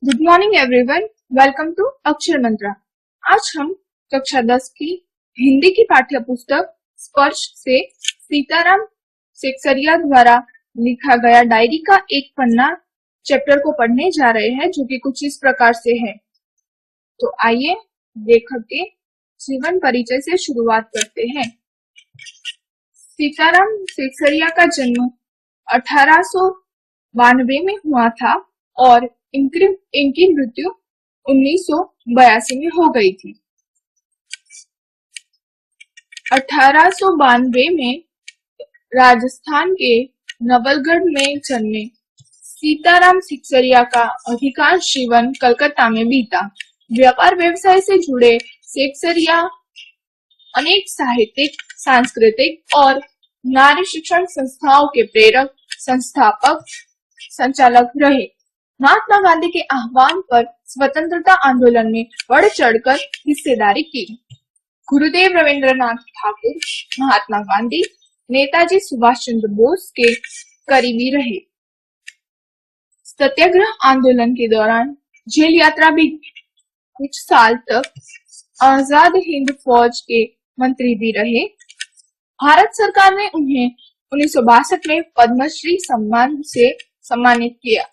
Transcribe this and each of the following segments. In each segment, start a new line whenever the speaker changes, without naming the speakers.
Good morning everyone, welcome to Akshar Mantra. आज हम कक्षा 10 की हिंदी की पाठ्य पुस्तक स्पर्श से सीताराम सेक्सरिया द्वारा लिखा गया डायरी का एक पन्ना चैप्टर को पढ़ने जा रहे हैं, जो कि कुछ इस प्रकार से है। तो आइए लेखक के जीवन परिचय से शुरुआत करते हैं। सीताराम सेक्सरिया का जन्म 1892 में हुआ था और इनकी मृत्यु 1982 में हो गई थी। 1892 में राजस्थान के नवलगढ़ में जन्मे सीताराम सेक्सरिया का अधिकांश जीवन कलकत्ता में बीता। व्यापार व्यवसाय से जुड़े सेक्सरिया अनेक साहित्यिक, सांस्कृतिक और नारी शिक्षण संस्थाओं के प्रेरक, संस्थापक, संचालक रहे। महात्मा गांधी के आह्वान पर स्वतंत्रता आंदोलन में बढ़ चढ़कर हिस्सेदारी की। गुरुदेव रविंद्रनाथ ठाकुर, महात्मा गांधी, नेताजी सुभाष चंद्र बोस के करीबी रहे। सत्याग्रह आंदोलन के दौरान जेल यात्रा भी कुछ साल तक आजाद हिंद फौज के मंत्री भी रहे। भारत सरकार ने उन्हें 1962 में पद्मश्री सम्मान से सम्मानित किया।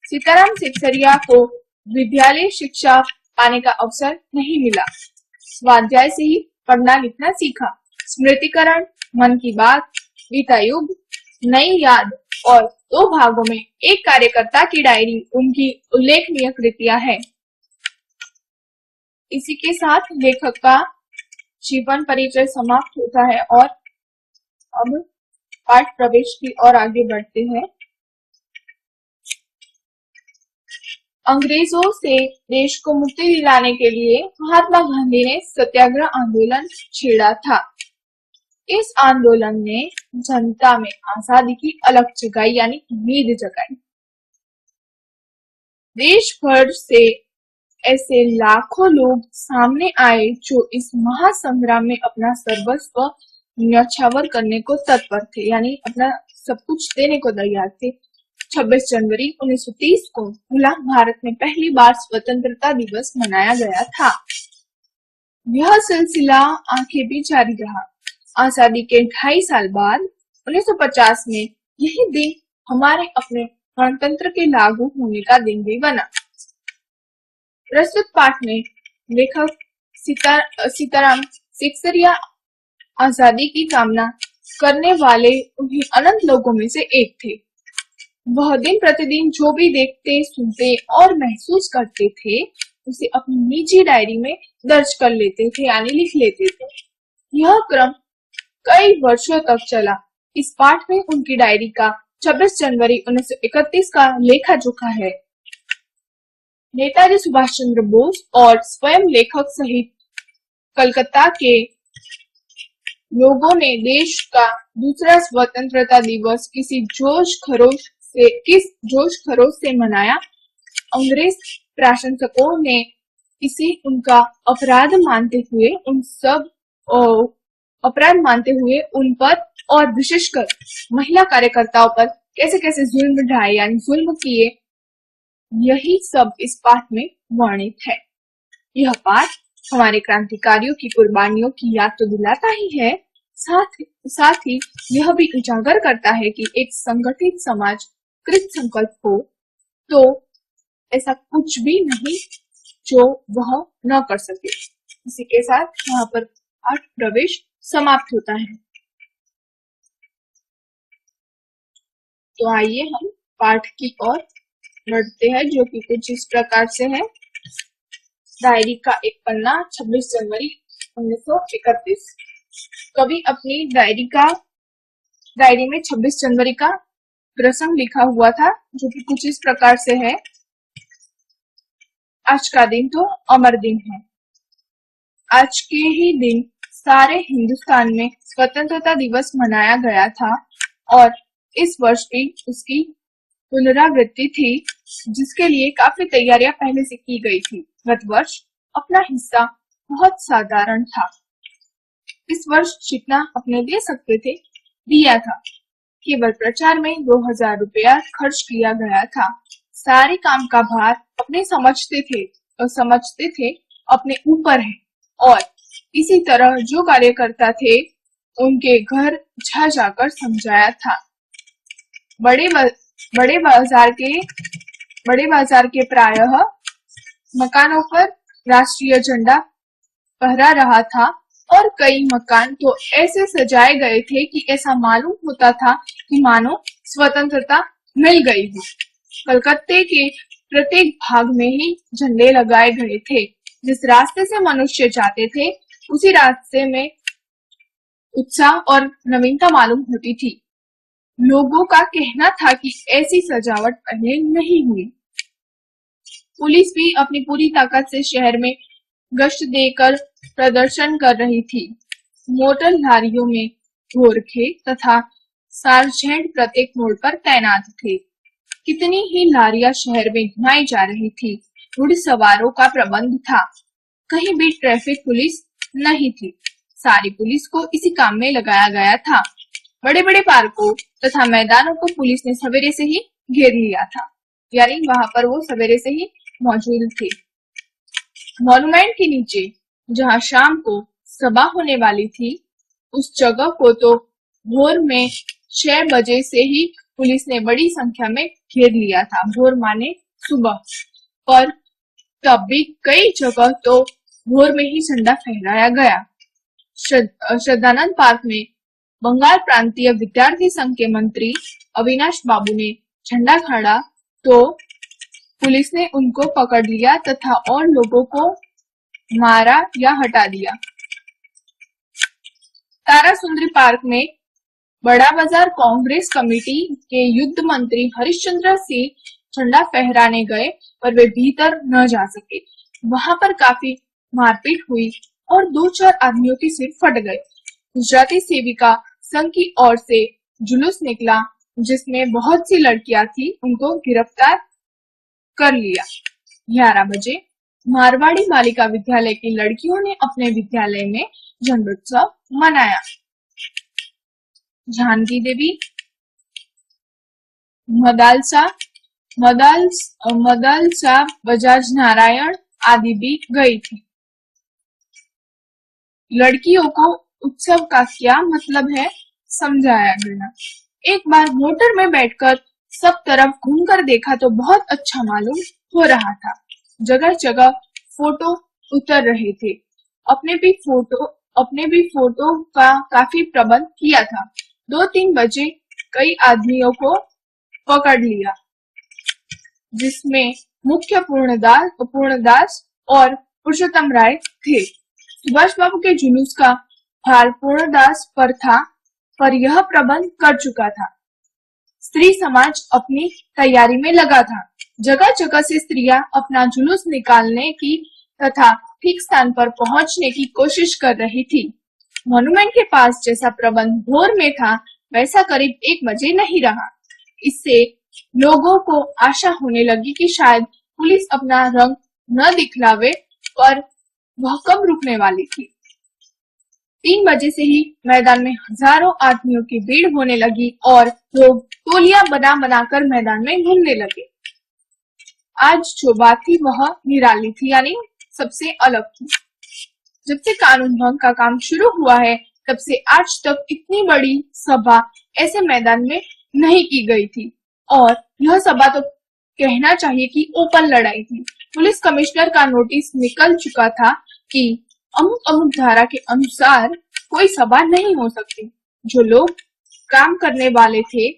सीताराम सेक्सरिया को विद्यालय शिक्षा पाने का अवसर नहीं मिला। स्वाध्याय से ही पढ़ना लिखना सीखा। स्मृतिकरण, मन की बात, गीता युग, नई याद और 2 भागों में एक कार्यकर्ता की डायरी उनकी उल्लेखनीय कृतियां हैं। इसी के साथ लेखक का जीवन परिचय समाप्त होता है और अब पाठ प्रवेश की ओर आगे बढ़ते हैं। अंग्रेजों से देश को मुक्ति दिलाने के लिए महात्मा गांधी ने सत्याग्रह आंदोलन छेड़ा था। इस आंदोलन ने जनता में आजादी की अलग जगाई, यानी उम्मीद जगाई। देश भर से ऐसे लाखों लोग सामने आए जो इस महासंग्राम में अपना सर्वस्व न्यौछावर करने को तत्पर थे, यानी अपना सब कुछ देने को तैयार थे। 26 जनवरी 1930 को खुला भारत में पहली बार स्वतंत्रता दिवस मनाया गया था। यह सिलसिला आगे भी जारी रहा। आजादी के 2.5 साल बाद 1950 में यही दिन हमारे अपने गणतंत्र के लागू होने का दिन भी बना। प्रस्तुत पाठ में लेखक सीताराम सेक्सरिया आजादी की कामना करने वाले उन्हीं अनंत लोगों में से एक थे। वह दिन प्रतिदिन जो भी देखते, सुनते और महसूस करते थे, उसे अपनी निजी डायरी में दर्ज कर लेते थे, यानी लिख लेते थे। यह क्रम कई वर्षों तक चला। इस पाठ में उनकी डायरी का 26 जनवरी 1931 का लेखा जोखा है। नेताजी सुभाष चंद्र बोस और स्वयं लेखक सहित कलकत्ता के लोगों ने देश का दूसरा स्वतंत्रता दिवस किस जोश खरोश से मनाया। अंग्रेज प्रशासकों ने इसे उनका अपराध मानते हुए उन पर और विशेषकर महिला कार्यकर्ताओं पर कैसे कैसे जुल्म ढाए, यानी जुल्म किए, यही सब इस पाठ में वर्णित है। यह पाठ हमारे क्रांतिकारियों की कुर्बानियों की याद तो दिलाता ही है, साथ ही यह भी उजागर करता है कि एक संगठित समाज कृत संकल्प हो तो ऐसा कुछ भी नहीं जो वह न कर सके। इसी के साथ यहाँ पर पाठ प्रवेश समाप्त होता है। तो आइए हम पाठ की ओर बढ़ते हैं, जो कि कुछ इस प्रकार से है। डायरी का एक पन्ना, 26 जनवरी 1931। कवि अपनी डायरी में 26 जनवरी का प्रसंग लिखा हुआ था, जो कि कुछ इस प्रकार से है। आज का दिन तो अमर दिन है। आज के ही दिन सारे हिंदुस्तान में स्वतंत्रता दिवस मनाया गया था और इस वर्ष भी उसकी पुनरावृत्ति थी, जिसके लिए काफी तैयारियां पहले से की गई थी। गत वर्ष अपना हिस्सा बहुत साधारण था। इस वर्ष जितना अपने दे सकते थे दिया था। केवल प्रचार में 2000 रुपया खर्च किया गया था। सारे काम का भार अपने समझते थे अपने ऊपर है, और इसी तरह जो कार्यकर्ता थे उनके घर जा जाकर समझाया था। बड़े ब, बड़े बाजार के बड़े बाजार के प्रायः मकानों पर राष्ट्रीय झंडा फहरा रहा था, और कई मकान तो ऐसे सजाए गए थे कि ऐसा मालूम होता था कि मानो स्वतंत्रता मिल गई हो। कलकत्ते के प्रत्येक भाग में ही झंडे लगाए गए थे। जिस रास्ते से मनुष्य जाते थे उसी रास्ते में उत्साह और नवीनता मालूम होती थी। लोगों का कहना था कि ऐसी सजावट पहले नहीं हुई। पुलिस भी अपनी पूरी ताकत से शहर में गश्त देकर प्रदर्शन कर रही थी। मोटर लारियों में गोरखे तथा सार्जेंट प्रत्येक मोड़ पर तैनात थे। कितनी ही लारियां शहर में घुमाई जा रही थी। घुड़सवारों का प्रबंध था। कहीं भी ट्रैफिक पुलिस नहीं थी। सारी पुलिस को इसी काम में लगाया गया था। बड़े बड़े पार्कों तथा मैदानों को पुलिस ने सवेरे से ही घेर लिया था, यानी वहां पर वो सवेरे से ही मौजूद थे। मॉन्यूमेंट के नीचे जहां शाम को सभा होने वाली थी, उस जगह को तो भोर में 6 बजे से ही पुलिस ने बड़ी संख्या में घेर लिया था। भोर माने सुबह, पर तब भी कई जगह तो भोर में ही झंडा फहराया गया। श्रद्धानंद पार्क में बंगाल प्रांतीय विद्यार्थी संघ के मंत्री अविनाश बाबू ने झंडा गाड़ा तो पुलिस ने उनको पकड़ लिया तथा और लोगों को मारा या हटा दिया। तारासुंदरी पार्क में बड़ा बाजार कांग्रेस कमेटी के युद्ध मंत्री हरिश्चंद्र सिंह झंडा फहराने गए, पर वे भीतर न जा सके। वहां पर काफी मारपीट हुई और 2-4 आदमियों के सिर फट गए। गुजराती सेविका संघ की ओर से जुलूस निकला, जिसमें बहुत सी लड़कियां थी, उनको गिरफ्तार कर लिया। 11 बजे मारवाड़ी बालिका विद्यालय की लड़कियों ने अपने विद्यालय में झंडोत्सव मनाया। जानकी देवी, मदालसा, बजाज नारायण आदि भी गई थी। लड़कियों को उत्सव का क्या मतलब है समझाया गया। एक बार मोटर में बैठकर सब तरफ घूमकर देखा तो बहुत अच्छा मालूम हो रहा था। जगह जगह फोटो उतर रहे थे। अपने भी फोटो का काफी प्रबंध किया था। 2-3 बजे कई आदमियों को पकड़ लिया, जिसमें मुख्य पूर्णदास और पुरुषोत्तम राय थे। सुभाष बाबू के जुलूस का भार पूर्णदास पर था, पर यह प्रबंध कर चुका था। स्त्री समाज अपनी तैयारी में लगा था। जगह जगह से स्त्रियां अपना जुलूस निकालने की तथा ठीक स्थान पर पहुंचने की कोशिश कर रही थी। मॉन्यूमेंट के पास जैसा प्रबंध भोर में था, वैसा करीब 1 बजे नहीं रहा। इससे लोगों को आशा होने लगी कि शायद पुलिस अपना रंग न दिखलावे, पर वह कब रुकने वाली थी। 3 बजे से ही मैदान में हजारों आदमियों की भीड़ होने लगी और लोग टोलियां बनाकर मैदान में घूमने लगे। आज जो बात थी वह निराली थी, यानी सबसे अलग थी। जब से कानून भंग का काम शुरू हुआ है, तब से आज तक इतनी बड़ी सभा ऐसे मैदान में नहीं की गई थी, और यह सभा तो कहना चाहिए कि ओपन लड़ाई थी। पुलिस कमिश्नर का नोटिस निकल चुका था कि अमुक धारा के अनुसार कोई सभा नहीं हो सकती। जो लोग काम करने वाले थे,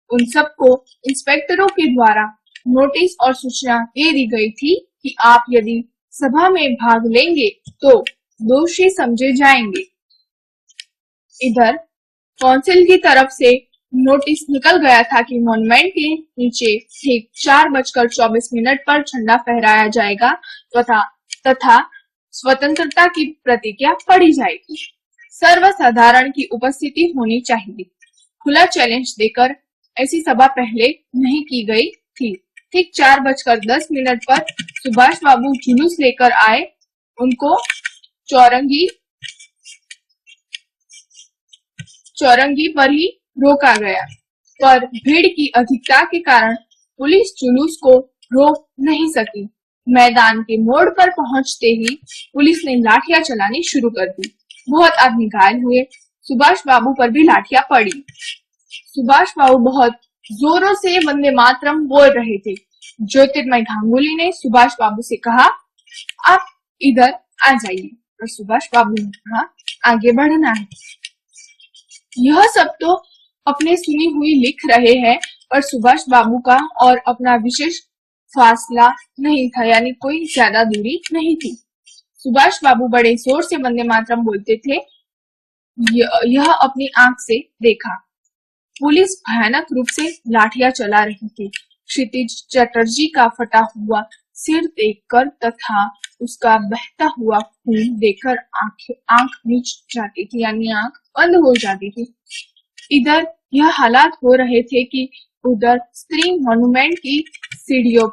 उन सबको इंस्पेक्टरों के द्वारा नोटिस और सूचना दे दी गई थी कि आप यदि सभा में भाग लेंगे तो दोषी समझे जाएंगे। इधर काउंसिल की तरफ से नोटिस निकल गया था कि मॉन्यूमेंट के नीचे ठीक 4:24 पर झंडा फहराया जाएगा तथा स्वतंत्रता की प्रतिज्ञा पढ़ी जाएगी। सर्वसाधारण की उपस्थिति होनी चाहिए। खुला चैलेंज देकर ऐसी सभा पहले नहीं की गई थी। ठीक 4:10 पर सुभाष बाबू जुलूस लेकर आए। उनको चौरंगी पर ही रोका गया, पर भीड़ की अधिकता के कारण पुलिस जुलूस को रोक नहीं सकी। मैदान के मोड़ पर पहुंचते ही पुलिस ने लाठियां चलानी शुरू कर दी। बहुत आदमी घायल हुए। सुभाष बाबू पर भी लाठियां पड़ी। सुभाष बाबू बहुत जोरों से वंदे मातरम बोल रहे थे। ज्योतिर्मय गांगुली ने सुभाष बाबू से कहा, आप इधर आ जाइए। और सुभाष बाबू ने कहा, आगे बढ़ना है। यह सब तो अपने सुनी हुई लिख रहे हैं, पर सुभाष बाबू का और अपना विशेष फासला नहीं था, यानी कोई ज्यादा दूरी नहीं थी। सुभाष बाबू बड़े जोर से वंदे मातरम बोलते थे। यह अपनी आंख से देखा। पुलिस भयानक रूप से लाठियां चला रही थी। क्षितिज चटर्जी का फटा हुआ सिर देखकर तथा उसका बहता हुआ खून देखकर आंख नीच जाती थी, यानी आंख बंद हो जाती थी। इधर यह हालात हो रहे थे कि उधर स्त्री मॉन्यूमेंट की सीढ़ियों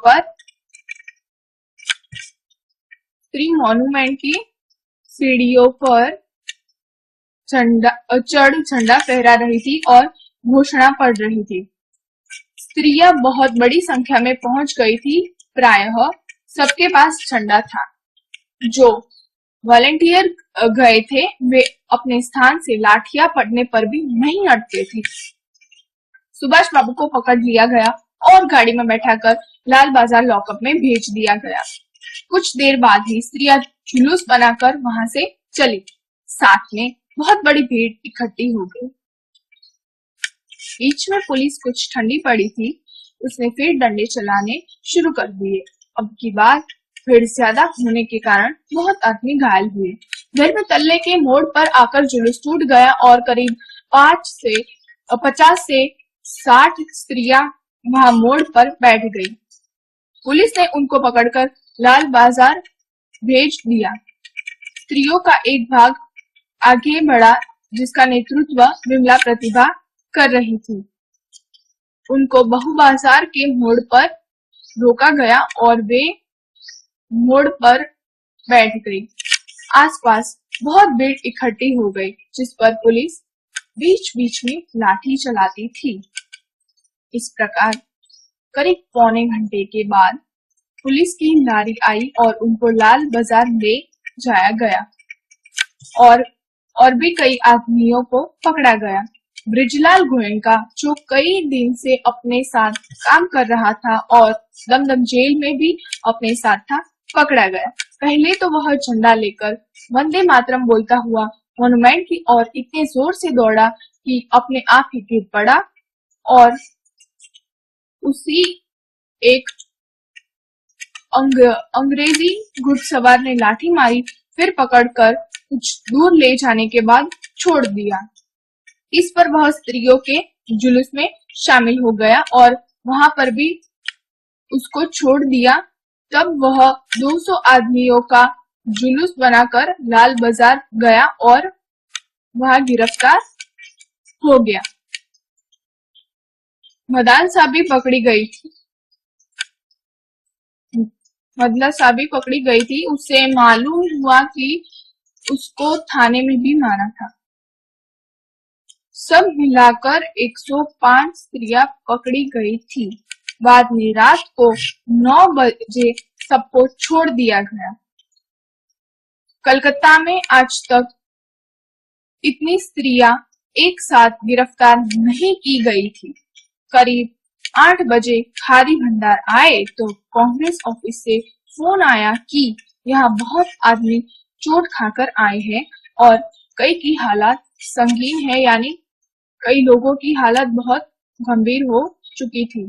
पर चढ़ झंडा फहरा रही थी और घोषणा पढ़ रही थी। स्त्रियां बहुत बड़ी संख्या में पहुंच गई थी। प्रायः सबके पास झंडा था। जो वॉलंटियर गए थे वे अपने स्थान से लाठियां पड़ने पर भी नहीं हटते थे। सुभाष बाबू को पकड़ लिया गया और गाड़ी में बैठाकर लाल बाजार लॉकअप में भेज दिया गया। कुछ देर बाद ही स्त्रियां जुलूस बनाकर वहां से चली। साथ में बहुत बड़ी भीड़ इकट्ठी हो गई। बीच में पुलिस कुछ ठंडी पड़ी थी। उसने फिर डंडे चलाने शुरू कर दिए। अब की बार भीड़ ज्यादा होने के कारण बहुत आदमी घायल हुए। धर्म तल्ले के मोड़ पर आकर जुलूस टूट गया और करीब 50 से 60 स्त्रियां वहां मोड़ पर बैठ गई। पुलिस ने उनको पकड़कर लाल बाजार भेज दिया। स्त्रियों का एक भाग आगे बढ़ा, जिसका नेतृत्व विमला प्रतिभा कर रही थी। उनको बहु बाजार के मोड़ पर रोका गया और वे मोड़ पर बैठ गई। आसपास बहुत भीड़ इकट्ठी हो गई, जिस पर पुलिस बीच बीच में लाठी चलाती थी। इस प्रकार करीब पौने घंटे के बाद पुलिस की लारी आई और उनको लाल बाजार ले जाया गया और भी कई आदमियों को पकड़ा गया। ब्रिजलाल गोयनका, जो कई दिन से अपने साथ काम कर रहा था और दमदम जेल में भी अपने साथ था, पकड़ा गया। पहले तो वह झंडा लेकर वंदे मातरम बोलता हुआ मॉन्यूमेंट की ओर इतने जोर से दौड़ा कि अपने आप ही गिर पड़ा और उसी एक अंग्रेजी घुड़सवार ने लाठी मारी, फिर पकड़कर कुछ दूर ले जाने के बाद छोड़ दिया। इस पर वह स्त्रियों के जुलूस में शामिल हो गया और वहां पर भी उसको छोड़ दिया। तब वह 200 आदमियों का जुलूस बनाकर लाल बाजार गया और वहां गिरफ्तार हो गया। मदान साहबी पकड़ी गई थी। मदला साहबी पकड़ी गई थी। उससे मालूम हुआ कि उसको थाने में भी मारा था। सब मिलाकर 105 स्त्रियां पकड़ी गई थी। बाद में रात को 9 बजे सबको छोड़ दिया गया। कलकत्ता में आज तक इतनी स्त्रियां एक साथ गिरफ्तार नहीं की गई थी। करीब 8 बजे खारी भंडार आए तो कांग्रेस ऑफिस से फोन आया कि यहाँ बहुत आदमी चोट खाकर आए हैं और कई की हालत संगीन है, यानी कई लोगों की हालत बहुत गंभीर हो चुकी थी।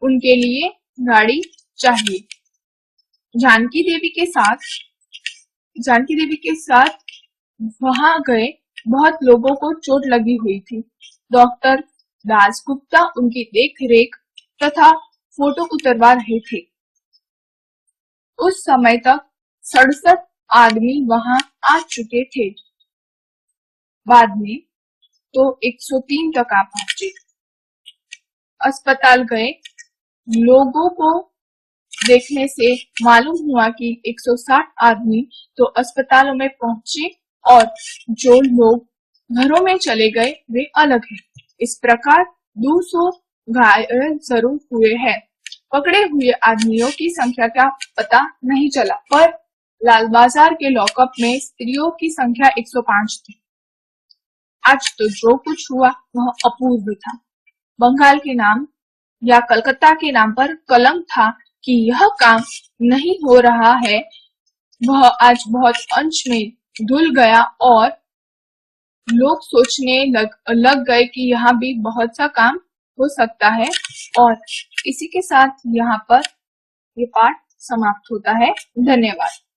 उनके लिए गाड़ी चाहिए। जानकी देवी के साथ वहां गए। बहुत लोगों को चोट लगी हुई थी। डॉक्टर दासगुप्ता उनकी देख-रेख तथा फोटो उतरवा रहे थे। उस समय तक 67 आदमी वहां आ चुके थे। बाद में तो 103 तक आ पहुंचे। अस्पताल गए। लोगों को देखने से मालूम हुआ कि 160 आदमी तो अस्पतालों में पहुंचे और जो लोग घरों में चले गए वे अलग हैं। इस प्रकार 200 घायल जरूर हुए हैं पकड़े हुए आदमियों की संख्या का पता नहीं चला, पर लाल बाजार के लॉकअप में स्त्रियों की संख्या 105 थी। आज तो जो कुछ हुआ वह अपूर्व था। बंगाल के नाम या कलकत्ता के नाम पर कलंक था कि यह काम नहीं हो रहा है, वह आज बहुत अंश में धुल गया और लोग सोचने लग गए कि यहाँ भी बहुत सा काम हो सकता है। और इसी के साथ यहाँ पर ये पाठ समाप्त होता है। धन्यवाद।